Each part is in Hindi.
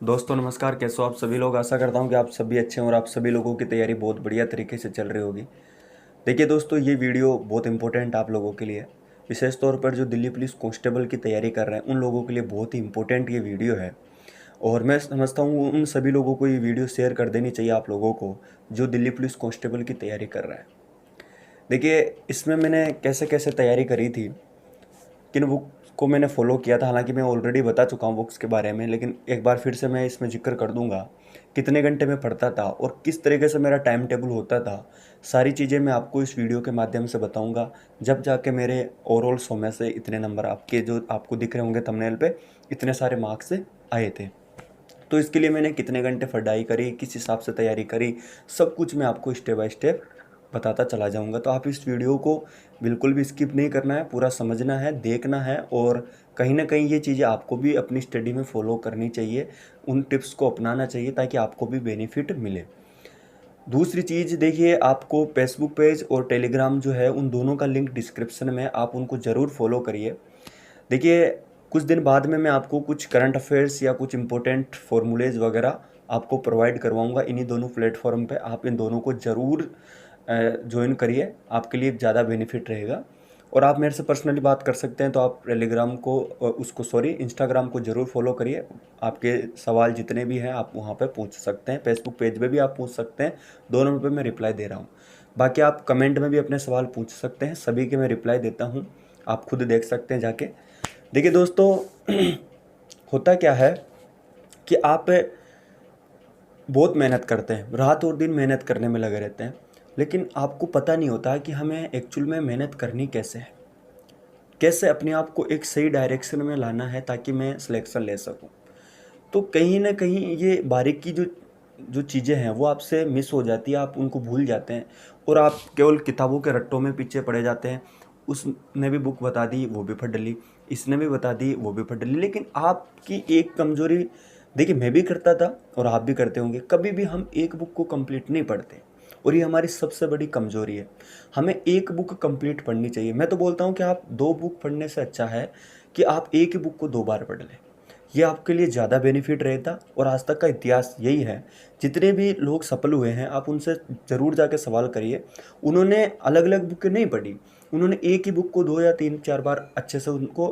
दोस्तों नमस्कार, कैसे हो आप सभी लोग। आशा करता हूँ कि आप सभी अच्छे हैं और आप सभी लोगों की तैयारी बहुत बढ़िया तरीके से चल रही होगी। देखिए दोस्तों, ये वीडियो बहुत इंपॉर्टेंट आप लोगों के लिए, विशेष तौर पर जो दिल्ली पुलिस कांस्टेबल की तैयारी कर रहे हैं उन लोगों के लिए बहुत ही इंपॉर्टेंट ये वीडियो है। और मैं समझता हूँ उन सभी लोगों को ये वीडियो शेयर कर देनी चाहिए, आप लोगों को जो दिल्ली पुलिस कांस्टेबल की तैयारी कर रहा है। देखिए, इसमें मैंने कैसे कैसे तैयारी करी थी, किन बुक को मैंने फॉलो किया था। हालांकि मैं ऑलरेडी बता चुका हूँ बुक्स के बारे में, लेकिन एक बार फिर से मैं इसमें जिक्र कर दूंगा। कितने घंटे में पढ़ता था और किस तरीके से मेरा टाइम टेबल होता था, सारी चीज़ें मैं आपको इस वीडियो के माध्यम से बताऊंगा। जब जाके मेरे ओवरऑल 100 में से इतने नंबर आपके जो आपको दिख रहे होंगे थंबनेल पे, इतने सारे मार्क्स आए थे। तो इसके लिए मैंने कितने घंटे पढ़ाई करी, किस हिसाब से तैयारी करी, सब कुछ मैं आपको स्टेप बाय स्टेप बताता चला जाऊंगा। तो आप इस वीडियो को बिल्कुल भी स्किप नहीं करना है, पूरा समझना है, देखना है। और कहीं ना कहीं ये चीज़ें आपको भी अपनी स्टडी में फॉलो करनी चाहिए, उन टिप्स को अपनाना चाहिए ताकि आपको भी बेनिफिट मिले। दूसरी चीज़ देखिए, आपको फेसबुक पेज और टेलीग्राम जो है उन दोनों का लिंक डिस्क्रिप्शन में, आप उनको ज़रूर फॉलो करिए। देखिए, कुछ दिन बाद में मैं आपको कुछ करंट अफेयर्स या कुछ इंपॉर्टेंट फॉर्मूलेज वगैरह आपको प्रोवाइड करवाऊंगा इन्हीं दोनों प्लेटफॉर्म पे। आप इन दोनों को ज़रूर ज्वाइन करिए, आपके लिए ज़्यादा बेनिफिट रहेगा। और आप मेरे से पर्सनली बात कर सकते हैं, तो आप टेलीग्राम को उसको सॉरी इंस्टाग्राम को ज़रूर फॉलो करिए। आपके सवाल जितने भी हैं आप वहाँ पे पूछ सकते हैं, फेसबुक पेज पे भी आप पूछ सकते हैं, दोनों पे मैं रिप्लाई दे रहा हूँ। बाकी आप कमेंट में भी अपने सवाल पूछ सकते हैं, सभी के मैं रिप्लाई देता हूँ, आप खुद देख सकते हैं जाके। देखिए दोस्तों, होता क्या है कि आप बहुत मेहनत करते हैं, रात और दिन मेहनत करने में लगे रहते हैं, लेकिन आपको पता नहीं होता कि हमें एक्चुअल में मेहनत करनी कैसे है, कैसे अपने आप को एक सही डायरेक्शन में लाना है ताकि मैं सिलेक्शन ले सकूं। तो कहीं ना कहीं ये बारीकी जो जो चीज़ें हैं वो आपसे मिस हो जाती है, आप उनको भूल जाते हैं और आप केवल किताबों के रट्टों में पीछे पड़े जाते हैं। उसने भी बुक बता दी वो भी पढ़ ली, इसने भी बता दी वो भी पढ़ ली, लेकिन आपकी एक कमज़ोरी, देखिए मैं भी करता था और आप भी करते होंगे, कभी भी हम एक बुक को कंप्लीट नहीं पढ़ते और ये हमारी सबसे बड़ी कमज़ोरी है। हमें एक बुक कंप्लीट पढ़नी चाहिए। मैं तो बोलता हूँ कि आप 2 बुक पढ़ने से अच्छा है कि आप एक ही बुक को 2 बार पढ़ लें, ये आपके लिए ज़्यादा बेनिफिट रहता। और आज तक का इतिहास यही है, जितने भी लोग सफल हुए हैं आप उनसे ज़रूर जाके सवाल करिए, उन्होंने अलग अलग बुकें नहीं पढ़ी, उन्होंने एक ही बुक को 2 या 3-4 बार अच्छे से उनको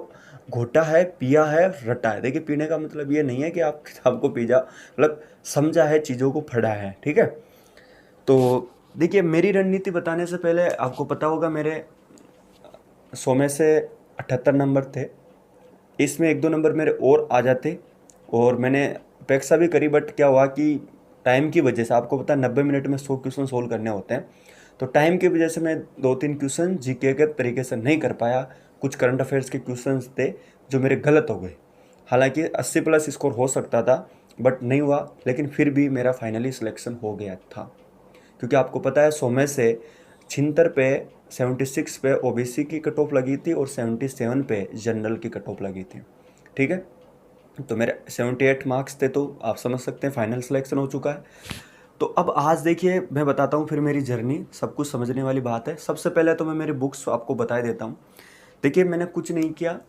घोटा है, पिया है, रटा है। देखिए, पीने का मतलब ये नहीं है कि आप किताब को पी जा, मतलब समझा है, चीज़ों को पढ़ा है, ठीक है। तो देखिए, मेरी रणनीति बताने से पहले आपको पता होगा मेरे 100 में से 78 नंबर थे, इसमें 1-2 नंबर मेरे और आ जाते और मैंने अपेक्षा भी करी, बट क्या हुआ कि टाइम की वजह से, आपको पता है 90 मिनट में 100 क्वेश्चन सोल्व करने होते हैं, तो टाइम की वजह से मैं 2-3 क्वेश्चन जीके के तरीके से नहीं कर पाया। कुछ करंट अफेयर्स के क्वेश्चन थे जो मेरे गलत हो गए। हालांकि 80 प्लस स्कोर हो सकता था, बट नहीं हुआ, लेकिन फिर भी मेरा फाइनली सिलेक्शन हो गया था। क्योंकि आपको पता है 100 में से 76 पे 76 पे ओबीसी की कट ऑफ लगी थी और 77 पे जनरल की कट ऑफ लगी थी, ठीक है। तो मेरे 78 मार्क्स थे, तो आप समझ सकते हैं फाइनल सिलेक्शन हो चुका है। तो अब आज देखिए मैं बताता हूँ फिर मेरी जर्नी, सब कुछ समझने वाली बात है। सबसे पहले तो मैं मेरी बुक्स आपको बता देता हूँ। देखिए, मैंने कुछ नहीं किया,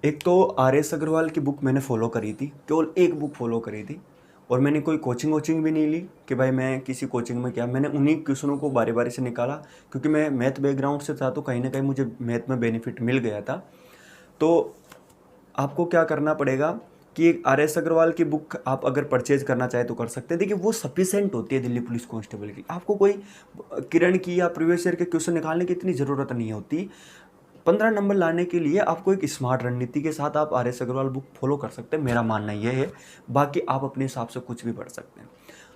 एक तो आर.एस. अग्रवाल की बुक मैंने फॉलो करी थी, केवल एक बुक फॉलो करी थी। और मैंने कोई कोचिंग वोचिंग भी नहीं ली कि भाई मैं किसी कोचिंग में, क्या मैंने उन्हीं क्वेश्चनों को बारी बारी से निकाला, क्योंकि मैं मैथ बैकग्राउंड से था तो कहीं ना कहीं मुझे मैथ में बेनिफिट मिल गया था। तो आपको क्या करना पड़ेगा कि एक आर.एस. अग्रवाल की बुक आप अगर परचेज करना चाहे तो कर सकते हैं। देखिए, वो सफिशेंट होती है दिल्ली पुलिस कांस्टेबल की, आपको कोई किरण की या प्रीवियस ईयर के क्वेश्चन निकालने की इतनी ज़रूरत नहीं होती। 15 नंबर लाने के लिए आपको एक स्मार्ट रणनीति के साथ आप आर.एस. अग्रवाल बुक फॉलो कर सकते हैं, मेरा मानना ये है। बाकी आप अपने हिसाब से कुछ भी पढ़ सकते हैं।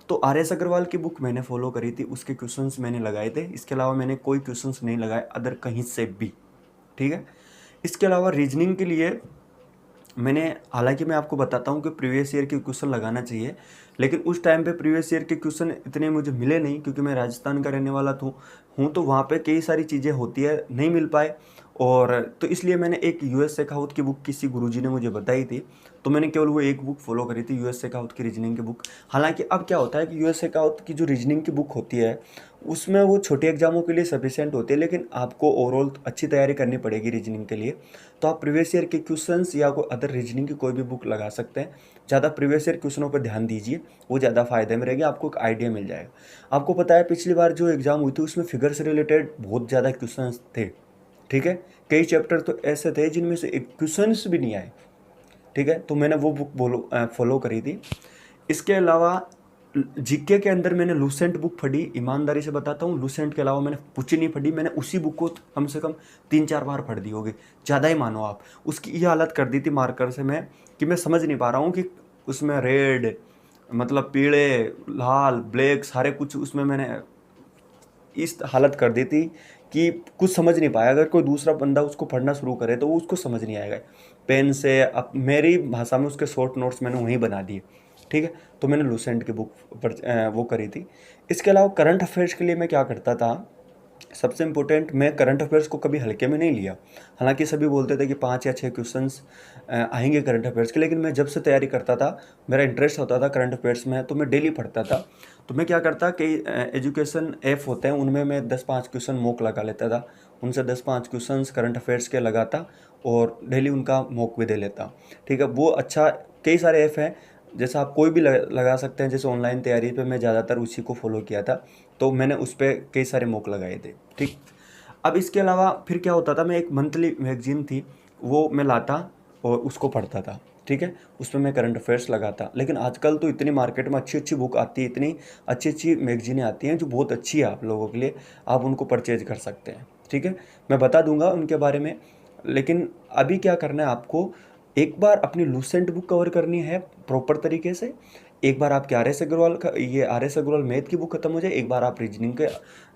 तो आर.एस. अग्रवाल की बुक मैंने फॉलो करी थी, उसके क्वेश्चंस मैंने लगाए थे, इसके अलावा मैंने कोई क्वेश्चंस नहीं लगाए अदर कहीं से भी, ठीक है। इसके अलावा रीजनिंग के लिए मैंने, हालांकि मैं आपको बताता हूँ कि प्रीवियस ईयर के क्वेश्चन लगाना चाहिए, लेकिन उस टाइम पे प्रीवियस ईयर के क्वेश्चन इतने मुझे मिले नहीं, क्योंकि मैं राजस्थान का रहने वाला हूँ तो वहाँ पे कई सारी चीज़ें होती है, नहीं मिल पाए। और तो इसलिए मैंने एक यूएस शेखावत की बुक किसी गुरुजी ने मुझे बताई थी, तो मैंने केवल वो एक बुक फॉलो करी थी, यूएस शेखावत की रीजनिंग की बुक। हालांकि अब क्या होता है कि यूएस शेखावत की जो रीजनिंग की बुक होती है उसमें वो छोटे एग्जामों के लिए सफिशिएंट होती है, लेकिन आपको ओवरऑल अच्छी तैयारी करनी पड़ेगी रीजनिंग के लिए। तो आप प्रीवियस ईयर के क्वेश्चंस या कोई अदर रीजनिंग की कोई भी बुक लगा सकते हैं। ज़्यादा प्रीवियस ईयर क्वेश्चनों पर ध्यान दीजिए, वो ज़्यादा फायदे में रहेगी, आपको एक आइडिया मिल जाएगा। आपको पता है पिछली बार जो एग्जाम हुई थी उसमें फिगर से रिलेटेड बहुत ज़्यादा क्वेश्चन थे, ठीक है। कई चैप्टर तो ऐसे थे जिनमें से एक क्वेश्चंस भी नहीं आए, ठीक है। तो मैंने वो बुक फॉलो करी थी। इसके अलावा जीके के अंदर मैंने लूसेंट बुक पढ़ी, ईमानदारी से बताता हूँ, लूसेंट के अलावा मैंने कुछ नहीं पढ़ी। मैंने उसी बुक को कम से कम 3-4 बार पढ़ दी होगी, ज़्यादा ही मानो आप। उसकी ये हालत कर दी थी मार्कर से मैं कि मैं समझ नहीं पा रहा हूँ कि उसमें रेड मतलब पीले, लाल, ब्लैक सारे कुछ उसमें मैंने इस हालत कर दी थी कि कुछ समझ नहीं पाया। अगर कोई दूसरा बंदा उसको पढ़ना शुरू करे तो वो उसको समझ नहीं आएगा। पेन से अब मेरी भाषा में उसके शॉर्ट नोट्स मैंने वहीं बना दिए, ठीक है। तो मैंने लूसेंट की बुक पर वो करी थी। इसके अलावा करंट अफेयर्स के लिए मैं क्या करता था, सबसे इम्पोर्टेंट, मैं करंट अफेयर्स को कभी हल्के में नहीं लिया। हालांकि सभी बोलते थे कि 5 या 6 क्वेश्चंस आएंगे करंट अफेयर्स के, लेकिन मैं जब से तैयारी करता था, मेरा इंटरेस्ट होता था करंट अफेयर्स में, तो मैं डेली पढ़ता था। तो मैं क्या करता, कई एजुकेशन ऐप होते हैं उनमें मैं 10-5 क्वेश्चन मॉक लगा लेता था, उनसे 10-5 क्वेश्चन करंट अफेयर्स के लगाता और डेली उनका मॉक भी दे लेता, ठीक है। वो अच्छा, कई सारे ऐप हैं जैसे आप कोई भी लगा सकते हैं। जैसे ऑनलाइन तैयारी पे मैं ज़्यादातर उसी को फॉलो किया था, तो मैंने उस पर कई सारे मॉक लगाए थे, ठीक। अब इसके अलावा फिर क्या होता था, मैं एक मंथली मैगजीन थी वो मैं लाता और उसको पढ़ता था, ठीक है। उसमें मैं करंट अफेयर्स लगाता। लेकिन आजकल तो इतनी मार्केट में अच्छी अच्छी बुक आती है, इतनी अच्छी अच्छी मैगजीनें आती हैं जो बहुत अच्छी है आप लोगों के लिए, आप उनको परचेज कर सकते हैं, ठीक है। मैं बता दूंगा उनके बारे में। लेकिन अभी क्या करना है आपको, एक बार अपनी लूसेंट बुक कवर करनी है प्रॉपर तरीके से। एक बार आपके आर एस अग्रवाल का, ये आर एस अग्रवाल मैथ की बुक खत्म हो जाए, एक बार आप रीजनिंग के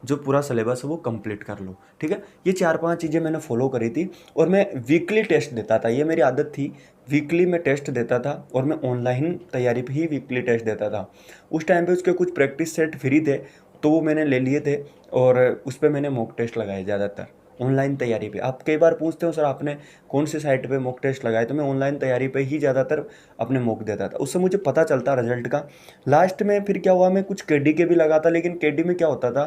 जो पूरा सिलेबस है वो कंप्लीट कर लो, ठीक है। ये 4-5 चीज़ें मैंने फॉलो करी थी और मैं वीकली टेस्ट देता था, ये मेरी आदत थी। वीकली मैं टेस्ट देता था और मैं ऑनलाइन तैयारी पे ही वीकली टेस्ट देता था। उस टाइम पे उसके कुछ प्रैक्टिस सेट फ्री थे, तो वो मैंने ले लिए थे और उस पर मैंने मॉक टेस्ट लगाए ज़्यादातर ऑनलाइन तैयारी पे। आप कई बार पूछते हो सर आपने कौन सी साइट पे मॉक टेस्ट लगाए, तो मैं ऑनलाइन तैयारी पे ही ज़्यादातर अपने मॉक देता था, उससे मुझे पता चलता रिजल्ट का। लास्ट में फिर क्या हुआ, मैं कुछ केडी के भी लगाता, लेकिन केडी में क्या होता था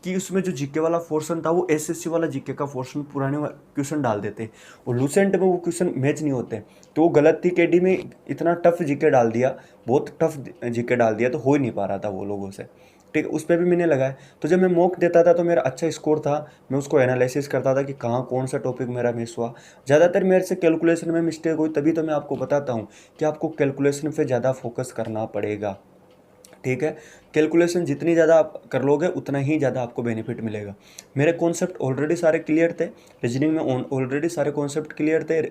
कि उसमें जो जीके वाला पोर्शन था वो एसएससी वाला जीके का पोर्शन पुराने क्वेश्चन डाल देते और लूसेंट में वो क्वेश्चन मैच नहीं होते, तो वो गलत थी। केडी में इतना टफ जीके डाल दिया, बहुत टफ जीके डाल दिया, तो हो ही नहीं पा रहा था वो लोगों से, ठीक है। उस पर भी मैंने लगाया। तो जब मैं मॉक देता था तो मेरा अच्छा स्कोर था, मैं उसको एनालिसिस करता था कि कहाँ कौन सा टॉपिक मेरा मिस हुआ। ज़्यादातर मेरे से कैलकुलेशन में मिस्टेक हुई, तभी तो मैं आपको बताता हूँ कि आपको कैलकुलेशन पे ज़्यादा फोकस करना पड़ेगा, ठीक है। कैलकुलेशन जितनी ज़्यादा आप कर लोगे उतना ही ज़्यादा आपको बेनिफिट मिलेगा। मेरे कॉन्सेप्ट ऑलरेडी सारे क्लियर थे, रीजनिंग में ऑलरेडी सारे कॉन्सेप्ट क्लियर थे,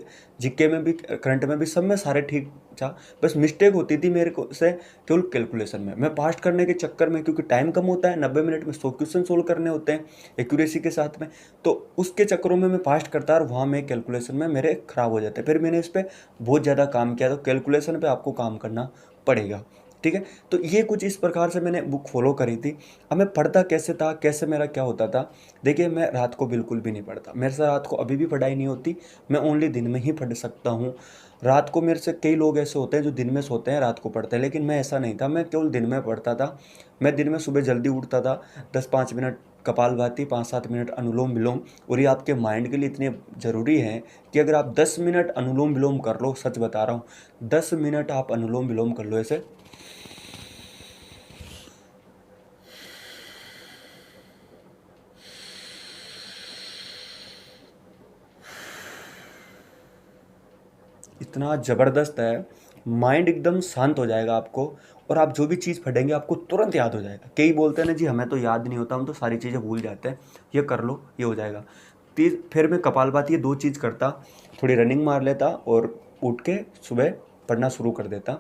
जीके में भी, करंट में भी, सब में सारे ठीक था। बस मिस्टेक होती थी मेरे को से केवल कैलकुलेशन में। मैं पास्ट करने के चक्कर में, क्योंकि टाइम कम होता है, 90 मिनट में 100 क्वेश्चन सोल्व करने होते हैं एक्यूरेसी के साथ में, तो उसके चक्करों में मैं पास्ट करता और वहाँ में कैलकुलेशन में मेरे ख़राब हो जाते। फिर मैंने इस पर बहुत ज़्यादा काम किया, तो कैलकुलेशन पर आपको काम करना पड़ेगा, ठीक है। तो ये कुछ इस प्रकार से मैंने बुक फॉलो करी थी। अब मैं पढ़ता कैसे था, कैसे मेरा क्या होता था, देखिए मैं रात को बिल्कुल भी नहीं पढ़ता, मेरे से रात को अभी भी पढ़ाई नहीं होती, मैं ओनली दिन में ही पढ़ सकता हूँ। रात को मेरे से कई लोग ऐसे होते हैं जो दिन में सोते हैं रात को पढ़ते हैं, लेकिन मैं ऐसा नहीं था, मैं केवल दिन में पढ़ता था। मैं दिन में सुबह जल्दी उठता था, 10-5 मिनट कपालभाति, 5-7 मिनट अनुलोम विलोम, और ये आपके माइंड के लिए इतने ज़रूरी हैं कि अगर आप 10 मिनट अनुलोम विलोम कर लो, सच बता रहा हूँ, 10 मिनट आप अनुलोम विलोम कर लो ऐसे, इतना ज़बरदस्त है, माइंड एकदम शांत हो जाएगा आपको, और आप जो भी चीज़ पढ़ेंगे आपको तुरंत याद हो जाएगा। कई बोलते हैं ना जी हमें तो याद नहीं होता, हम तो सारी चीज़ें भूल जाते हैं, ये कर लो ये हो जाएगा। फिर मैं कपालभाति ये 2 चीज़ करता, थोड़ी रनिंग मार लेता और उठ के सुबह पढ़ना शुरू कर देता।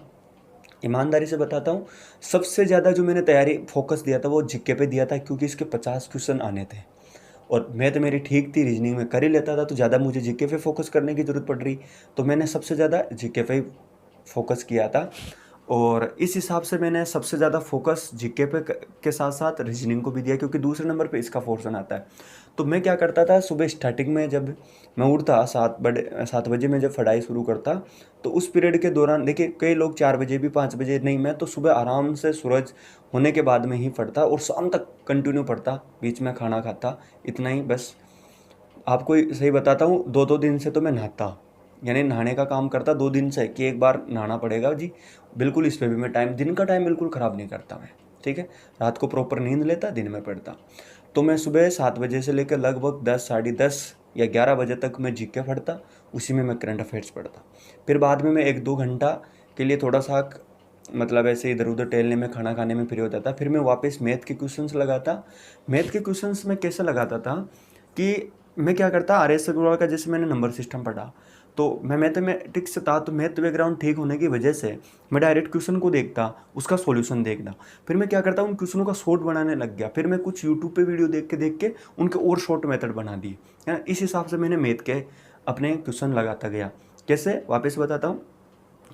ईमानदारी से बताता हूँ, सबसे ज़्यादा जो मैंने तैयारी फोकस दिया था वो जीके पे दिया था, क्योंकि इसके 50 क्वेश्चन आने थे और मैथ मेरी ठीक थी, रीजनिंग में कर ही लेता था, तो ज़्यादा मुझे जीके पे फोकस करने की ज़रूरत पड़ रही, तो मैंने सबसे ज़्यादा जीके पे ही फोकस किया था। और इस हिसाब से मैंने सबसे ज़्यादा फोकस जीके पे के साथ साथ रीजनिंग को भी दिया, क्योंकि दूसरे नंबर पे इसका पोर्शन आता है। तो मैं क्या करता था, सुबह स्टार्टिंग में जब मैं उठता 7 बजे में जब पढ़ाई शुरू करता, तो उस पीरियड के दौरान देखिए कई लोग 4 बजे भी, 5 बजे नहीं, मैं तो सुबह आराम से सूरज होने के बाद में ही पढ़ता और शाम तक कंटिन्यू पढ़ता, बीच में खाना खाता, इतना ही बस। आपको सही बताता हूँ, 2-2 दिन से तो मैं नहाता, यानी नहाने का काम करता 2 दिन से कि एक बार नहाना पड़ेगा जी। बिल्कुल इस पे भी मैं दिन का टाइम बिल्कुल ख़राब नहीं करता मैं, ठीक है। रात को प्रॉपर नींद लेता, दिन में पढ़ता। तो मैं सुबह 7 बजे से लेकर लगभग 10, साढ़े 10 या 11 बजे तक मैं जीके पढ़ता, उसी में मैं करंट अफेयर्स पढ़ता। फिर बाद में मैं 1-2 घंटा के लिए थोड़ा सा मतलब ऐसे इधर उधर टहलने में, खाना खाने में फ्री होता था। फिर मैं वापस मैथ के क्वेश्चंस लगाता। मैथ के क्वेश्चंस में कैसे लगाता था कि मैं क्या करता, RS अग्रवाल का जैसे मैंने नंबर सिस्टम पढ़ा, तो मैं मैथमेटिक्स से था, तो मैथ बैकग्राउंड ठीक होने की वजह से मैं डायरेक्ट क्वेश्चन को देखता, उसका सॉल्यूशन देखना। फिर मैं क्या करता, उन क्वेश्चनों का शॉर्ट बनाने लग गया। फिर मैं कुछ यूट्यूब पे वीडियो देख के उनके और शॉर्ट मेथड बना दिए, है ना। इस हिसाब से मैंने मैथ के अपने क्वेश्चन लगाता गया। कैसे, वापस बताता हूँ।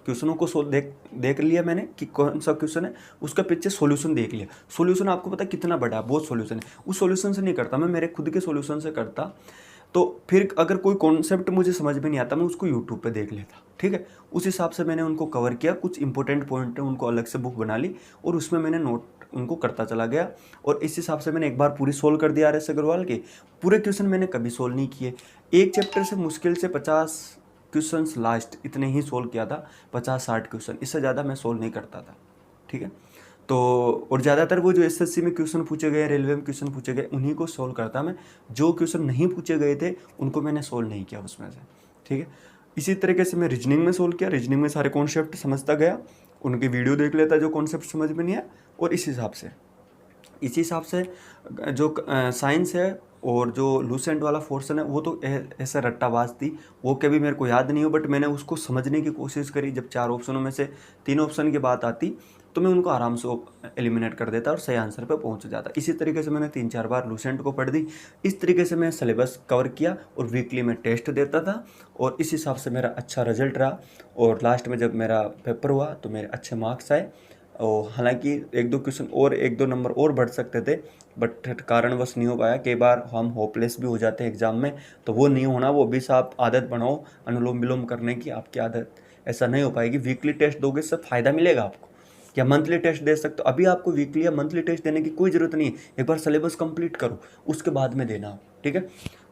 क्वेश्चनों को देख लिया मैंने कि कौन सा क्वेश्चन है, उसका पीछे सॉल्यूशन देख लिया। सॉल्यूशन आपको पता कितना बड़ा है, बहुत सॉल्यूशन है। उस सॉल्यूशन से नहीं करता मैं, मेरे खुद के सॉल्यूशन से करता। तो फिर अगर कोई कॉन्सेप्ट मुझे समझ में नहीं आता, मैं उसको यूट्यूब पे देख लेता, ठीक है। उस हिसाब से मैंने उनको कवर किया, कुछ इंपॉर्टेंट पॉइंट है उनको अलग से बुक बना ली और उसमें मैंने नोट उनको करता चला गया। और इस हिसाब से मैंने एक बार पूरी सोल्व कर दिया RS अग्रवाल के। पूरे क्वेश्चन मैंने कभी सोल्व नहीं किए, एक चैप्टर से मुश्किल से 50 क्वेश्चंस लास्ट इतने ही सोल्व किया था, 50-60 क्वेश्चन, इससे ज़्यादा मैं सोल्व नहीं करता था, ठीक है। तो और ज़्यादातर वो जो SSC में क्वेश्चन पूछे गए, रेलवे में क्वेश्चन पूछे गए, उन्हीं को सोल्व करता मैं। जो क्वेश्चन नहीं पूछे गए थे उनको मैंने सोल्व नहीं किया उसमें से, ठीक है। इसी तरीके से मैं रीजनिंग में सोल्व किया, रीजनिंग में सारे कॉन्सेप्ट समझता गया, उनकी वीडियो देख लेता जो कॉन्सेप्ट समझ में नहीं आया, और इसी हिसाब से जो साइंस है और जो लूसेंट वाला पोर्शन है वो तो ऐसा रट्टाबाज थी, वो कभी मेरे को याद नहीं हो, बट मैंने उसको समझने की कोशिश करी। जब 4 ऑप्शनों में से 3 ऑप्शन की बात आती तो मैं उनको आराम से एलिमिनेट कर देता और सही आंसर पे पहुंच जाता। इसी तरीके से मैंने 3-4 बार लूसेंट को पढ़ दी। इस तरीके से मैं सिलेबस कवर किया और वीकली में टेस्ट देता था, और इस हिसाब से मेरा अच्छा रिजल्ट रहा। और लास्ट में जब मेरा पेपर हुआ तो मेरे अच्छे मार्क्स आए। और हालांकि 1-2 क्वेश्चन और 1-2 नंबर और बढ़ सकते थे, बट कारणवश नहीं हो पाया। कई बार हम होपलेस भी हो जाते हैं एग्ज़ाम में, तो वो नहीं होना। वो भी आप आदत बनाओ अनुलोम विलोम करने की, आपकी आदत ऐसा नहीं हो पाएगी। वीकली टेस्ट दोगे, इससे फ़ायदा मिलेगा आपको। या मंथली टेस्ट दे सकते हो, अभी आपको वीकली या मंथली टेस्ट देने की कोई ज़रूरत नहीं है। एक बार सिलेबस कंप्लीट करो, उसके बाद में देना, ठीक है।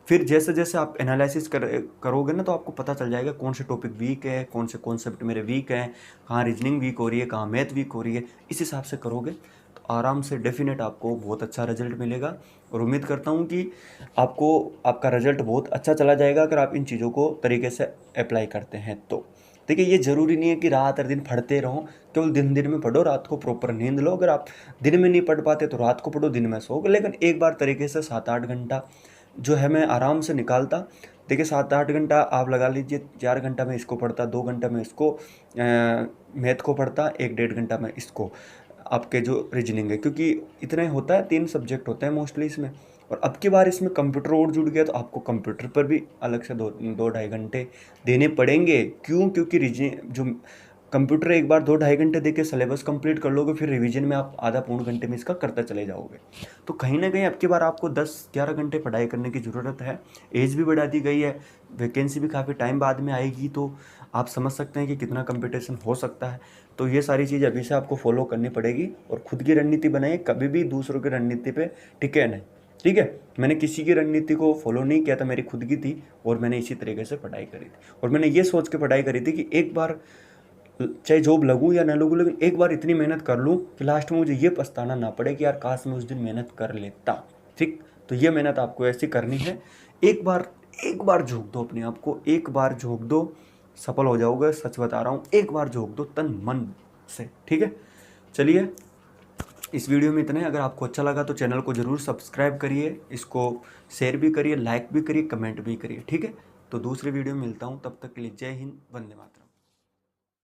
फिर जैसे जैसे आप एनालिसिस करोगे ना, तो आपको पता चल जाएगा कौन से टॉपिक वीक है, कौन से कॉन्सेप्ट मेरे वीक हैं, कहाँ रीजनिंग वीक हो रही है, कहाँ मैथ वीक हो रही है। इस हिसाब से करोगे तो आराम से डेफिनेट आपको बहुत अच्छा रिजल्ट मिलेगा। और उम्मीद करता हूँ कि आपका रिजल्ट बहुत अच्छा चला जाएगा अगर आप इन चीज़ों को तरीके से अप्लाई करते हैं तो। देखिए, ये ज़रूरी नहीं है कि रात हर दिन पढ़ते रहो, केवल दिन में पढ़ो, रात को प्रॉपर नींद लो। अगर आप दिन में नहीं पढ़ पाते तो रात को पढ़ो, दिन में सो, लेकिन एक बार तरीके से 7-8 घंटा जो है मैं आराम से निकालता। देखिए 7-8 घंटा आप लगा लीजिए, 4 घंटा मैं इसको पढ़ता, 2 घंटा मैं इसको मैथ को पढ़ता, 1-1.5 घंटा मैं इसको आपके जो रीजनिंग है, क्योंकि इतना ही होता है, 3 सब्जेक्ट होते हैं मोस्टली इसमें। और अब की बार इसमें कंप्यूटर और जुड़ गया, तो आपको कंप्यूटर पर भी अलग से 2-2.5 घंटे देने पड़ेंगे। क्यों? क्योंकि रीजनिंग जो कंप्यूटर एक बार 2-2.5 घंटे देके सिलेबस कंप्लीट कर लोगे, फिर रिवीजन में आप आधा पौन घंटे में इसका करते चले जाओगे। तो कहीं ना कहीं अब की बार आपको 10-11 घंटे पढ़ाई करने की ज़रूरत है। एज भी बढ़ा दी गई है, वैकेंसी भी काफ़ी टाइम बाद में आएगी, तो आप समझ सकते हैं कि कितना कंपटीशन हो सकता है। तो ये सारी चीज़ अभी से आपको फॉलो करनी पड़ेगी और खुद की रणनीति बनाइए, कभी भी दूसरों की रणनीति पे टिके नहीं, ठीक है। मैंने किसी की रणनीति को फॉलो नहीं किया था, मेरी खुद की थी, और मैंने इसी तरीके से पढ़ाई करी थी। और मैंने ये सोच के पढ़ाई करी थी कि एक बार चाहे जॉब लगूँ या ना लगूँ, लेकिन एक बार इतनी मेहनत कर लूँ कि लास्ट में मुझे ये पछताना ना पड़े कि यार काश मैं उस दिन मेहनत कर लेता, ठीक। तो ये मेहनत आपको ऐसी करनी है। एक बार झोंक दो अपने आप को, एक बार झोंक दो, सफल हो जाओगे, सच बता रहा हूँ। एक बार झोंक दो तन मन से, ठीक है। चलिए, इस वीडियो में इतना ही। अगर आपको अच्छा लगा तो चैनल को ज़रूर सब्सक्राइब करिए, इसको शेयर भी करिए, लाइक भी करिए, कमेंट भी करिए, ठीक है। तो दूसरे वीडियो में मिलता हूँ, तब तक के लिए जय हिंद, वंदे मातरम।